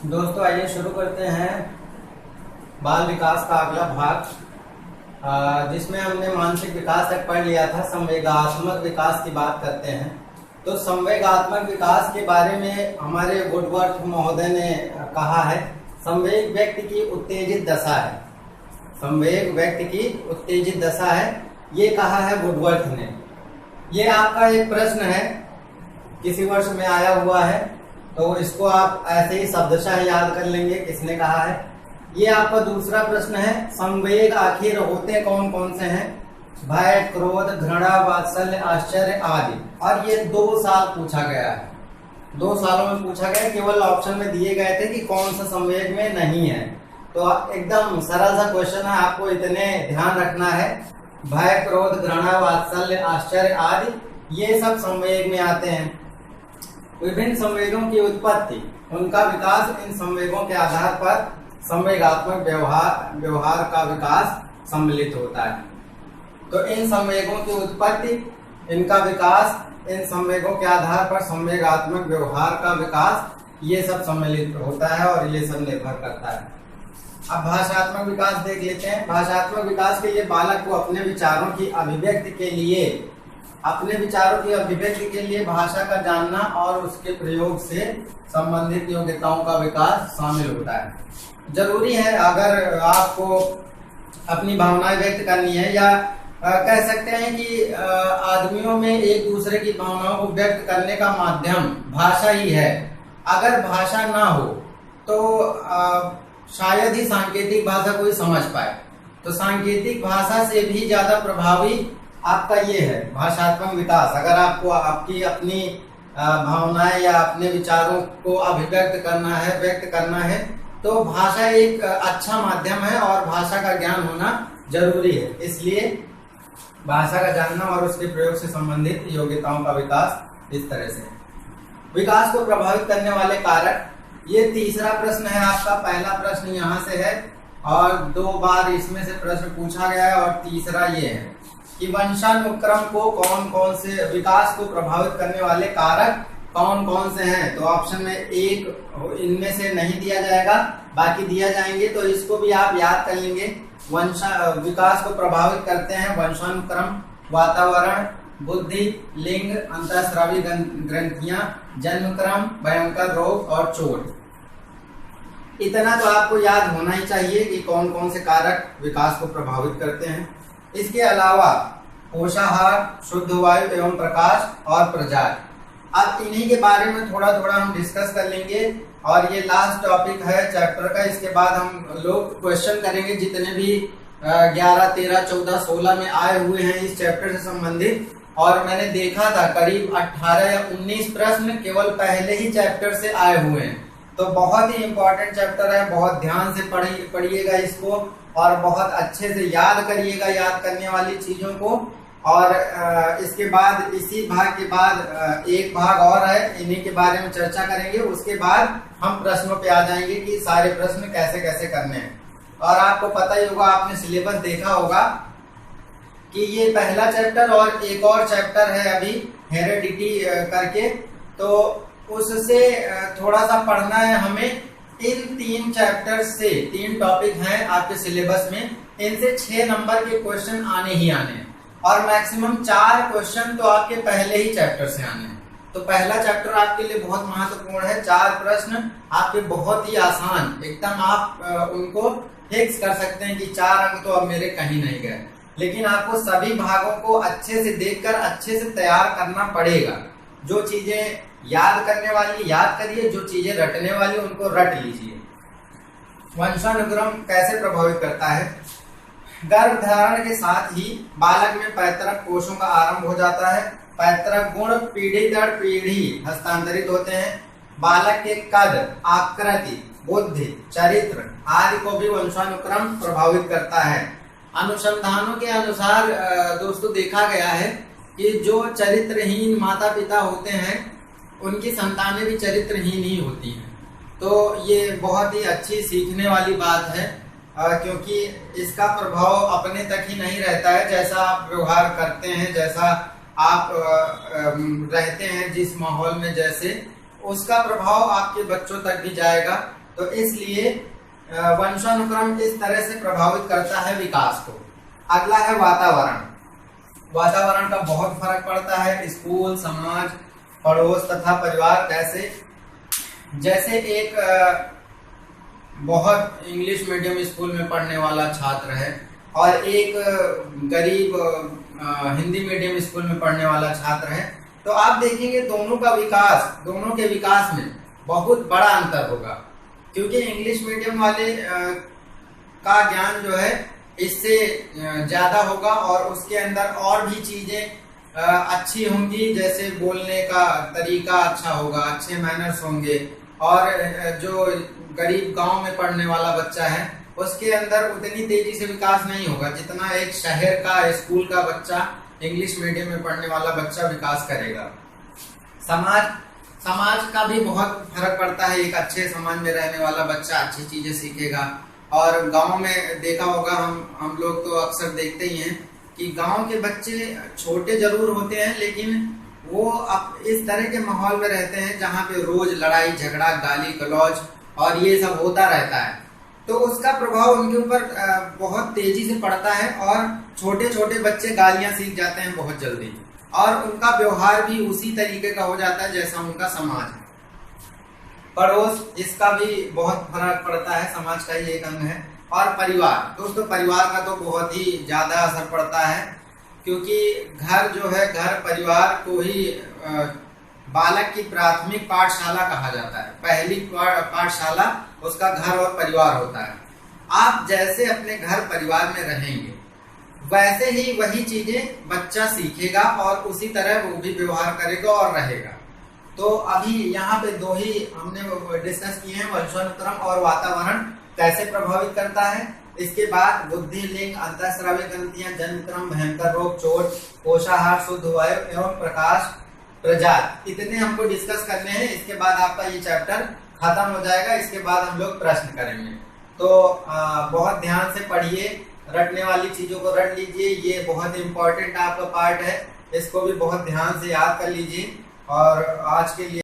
दोस्तों आइए शुरू करते हैं बाल विकास का अगला भाग, जिसमें हमने मानसिक विकास तक पढ़ लिया था। संवेगात्मक विकास की बात करते हैं। तो संवेगात्मक विकास के बारे में हमारे वुडवर्थ महोदय ने कहा है, संवेग व्यक्ति की उत्तेजित दशा है। संवेग व्यक्ति की उत्तेजित दशा है, ये कहा है वुडवर्थ ने। ये आपका एक प्रश्न है, किसी वर्ष में आया हुआ है, तो इसको आप ऐसे ही शब्दशः याद कर लेंगे किसने कहा है। ये आपका दूसरा प्रश्न है, संवेग आखिर होते कौन कौन से हैं? भय, क्रोध, घृणा, वात्सल्य, आश्चर्य आदि। और ये 2 साल पूछा गया है, 2 सालों में पूछा गया। केवल ऑप्शन में दिए गए थे कि कौन सा संवेग में नहीं है। तो एकदम सरल सा क्वेश्चन है, आपको इतने ध्यान रखना है। भय, क्रोध, घृणा, वात्सल्य, आश्चर्य आदि ये सब संवेग में आते हैं। विभिन्न संवेगों की उत्पत्ति, उनका विकास, इन संवेगों के आधार पर संवेगात्मक व्यवहार का विकास सम्मिलित होता है। तो इन संवेगों की उत्पत्ति, इनका विकास, इन संवेगों के आधार पर संवेगात्मक व्यवहार का विकास, ये सब सम्मिलित होता है और ये सब निर्भर करता है। अब भाषात्मक विकास देख लेते हैं। भाषात्मक विकास के लिए बालक को अपने विचारों की अभिव्यक्ति के लिए भाषा का जानना और उसके प्रयोग से संबंधित योग्यताओं का विकास शामिल होता है। जरूरी है, अगर आपको अपनी भावनाएं व्यक्त करनी है, या कह सकते हैं कि आदमियों में एक दूसरे की भावनाओं को व्यक्त करने का माध्यम भाषा ही है। अगर भाषा ना हो तो शायद ही सांकेतिक भाषा कोई समझ पाए। तो सांकेतिक भाषा से भी ज्यादा प्रभावी आपका ये है भाषात्मक विकास। अगर आपको आपकी अपनी भावनाएं या अपने विचारों को अभिव्यक्त करना है, व्यक्त करना है, तो भाषा एक अच्छा माध्यम है और भाषा का ज्ञान होना जरूरी है। इसलिए भाषा का जानना और उसके प्रयोग से संबंधित योग्यताओं का विकास इस तरह से। विकास को प्रभावित करने वाले कारक, ये तीसरा प्रश्न है आपका। पहला प्रश्न यहाँ से है और 2 बार इसमें से प्रश्न पूछा गया है, और तीसरा ये है कि वंशानुक्रम को कौन कौन से, विकास को प्रभावित करने वाले कारक कौन कौन से हैं। तो ऑप्शन में एक इनमें से नहीं दिया जाएगा, बाकी दिया जाएंगे, तो इसको भी आप याद कर लेंगे। विकास को प्रभावित करते हैं वंशानुक्रम, वातावरण, बुद्धि, लिंग, अंतःस्रावी ग्रंथियां, जन्मक्रम, भयंकर रोग और चोट। इतना तो आपको याद होना ही चाहिए कि कौन कौन से कारक विकास को प्रभावित करते हैं। इसके अलावा पोषाहार, शुद्ध वायु एवं प्रकाश और प्रजाति। अब इन्हीं के बारे में थोड़ा थोड़ा हम डिस्कस कर लेंगे, और ये लास्ट टॉपिक है चैप्टर का। इसके बाद हम लोग क्वेश्चन करेंगे जितने भी 11, 13, 14, 16 में आए हुए हैं इस चैप्टर से संबंधित। और मैंने देखा था करीब 18 या 19 प्रश्न केवल पहले ही चैप्टर से आए हुए हैं। तो बहुत ही इंपॉर्टेंट चैप्टर है, बहुत ध्यान से पढ़िएगा इसको और बहुत अच्छे से याद करिएगा, याद करने वाली चीजों को। और इसके बाद, इसी भाग के बाद एक भाग और है, इन्हीं के बारे में चर्चा करेंगे। उसके बाद हम प्रश्नों पे आ जाएंगे कि सारे प्रश्न कैसे कैसे करने हैं। और आपको पता ही होगा, आपने सिलेबस देखा होगा कि ये पहला चैप्टर और एक और चैप्टर है अभी हेरेडिटी करके, तो उससे थोड़ा सा पढ़ना है हमें। इन 3 चैप्टर से 3 टॉपिक हैं आपके सिलेबस में, इनसे 6 नंबर के क्वेश्चन आने ही आने हैं, और मैक्सिमम 4 क्वेश्चन तो आपके पहले ही चैप्टर से आने हैं। तो पहला चैप्टर आपके लिए बहुत महत्वपूर्ण है। 4 प्रश्न आपके बहुत ही आसान, एकदम आप उनको फिक्स कर सकते हैं कि 4 अंक तो अब मेरे कहीं नहीं गए। लेकिन आपको सभी भागों को अच्छे से देखकर अच्छे से तैयार करना पड़ेगा। जो चीजें याद करने वाली याद करिए, जो चीजें रटने वाली उनको रट लीजिए। वंशानुक्रम कैसे प्रभावित करता है? गर्भधारण के साथ ही बालक में पैतृक कोषों का आरंभ हो जाता है। पैतृक गुण पीढ़ी दर पीढ़ी हस्तांतरित होते हैं। बालक के कद, आकृति, बुद्धि, चरित्र आदि को भी वंशानुक्रम प्रभावित करता है। अनुसंधानों के अनुसार दोस्तों देखा गया है कि जो चरित्रहीन माता पिता होते हैं उनकी संतानें भी चरित्रहीन ही होती हैं। तो ये बहुत ही अच्छी सीखने वाली बात है, क्योंकि इसका प्रभाव अपने तक ही नहीं रहता है। जैसा आप व्यवहार करते हैं, जैसा आप रहते हैं जिस माहौल में, जैसे उसका प्रभाव आपके बच्चों तक भी जाएगा। तो इसलिए वंशानुक्रम इस तरह से प्रभावित करता है विकास को। अगला है वातावरण। वातावरण का बहुत फर्क पड़ता है। स्कूल, समाज, पड़ोस तथा परिवार कैसे, जैसे एक बहुत इंग्लिश मीडियम स्कूल में पढ़ने वाला छात्र है और एक गरीब हिंदी मीडियम स्कूल में पढ़ने वाला छात्र है, तो आप देखेंगे दोनों के विकास में बहुत बड़ा अंतर होगा, क्योंकि इंग्लिश मीडियम वाले का ज्ञान जो है इससे ज्यादा होगा और उसके अंदर और भी चीजें अच्छी होंगी, जैसे बोलने का तरीका अच्छा होगा, अच्छे मैनर्स होंगे। और जो गरीब गांव में पढ़ने वाला बच्चा है उसके अंदर उतनी तेजी से विकास नहीं होगा जितना एक शहर का स्कूल का बच्चा, इंग्लिश मीडियम में पढ़ने वाला बच्चा विकास करेगा। समाज का भी बहुत फर्क पड़ता है। एक अच्छे समाज में रहने वाला बच्चा अच्छी चीजें सीखेगा। और गांव में देखा होगा, हम लोग तो अक्सर देखते ही हैं कि गांव के बच्चे छोटे जरूर होते हैं, लेकिन वो अब इस तरह के माहौल में रहते हैं जहाँ पे रोज लड़ाई झगड़ा, गाली गलौज और ये सब होता रहता है, तो उसका प्रभाव उनके ऊपर बहुत तेजी से पड़ता है और छोटे छोटे बच्चे गालियां सीख जाते हैं बहुत जल्दी और उनका व्यवहार भी उसी तरीके का हो जाता है जैसा उनका समाज है। पड़ोस, इसका भी बहुत फर्क पड़ता है, समाज का ही एक अंग है। और परिवार, दोस्तों परिवार का तो बहुत ही ज्यादा असर पड़ता है, क्योंकि घर जो है, घर परिवार को ही बालक की प्राथमिक पाठशाला कहा जाता है। पहली पाठशाला उसका घर और परिवार होता है। आप जैसे अपने घर परिवार में रहेंगे वैसे ही वही चीजें बच्चा सीखेगा और उसी तरह वो भी व्यवहार करेगा और रहेगा। तो अभी यहाँ पे दो ही हमने डिस्कस किए हैं, वंशानुक्रम और वातावरण कैसे प्रभावित करता है। इसके बाद बुद्धि, लिंग, अंतःस्रावी ग्रंथियां, जन्मक्रम, भयंकर रोग, चोट, पोषाहार, शुद्ध वायु एवं प्रकाश, प्रजात, इतने हमको डिस्कस करने हैं। इसके बाद आपका ये चैप्टर खत्म हो जाएगा। इसके बाद हम लोग प्रश्न करेंगे। तो बहुत ध्यान से पढ़िए, रटने वाली चीजों को रट लीजिए, ये बहुत इंपॉर्टेंट आपका पार्ट है, इसको भी बहुत ध्यान से याद कर लीजिए। और आज के लिए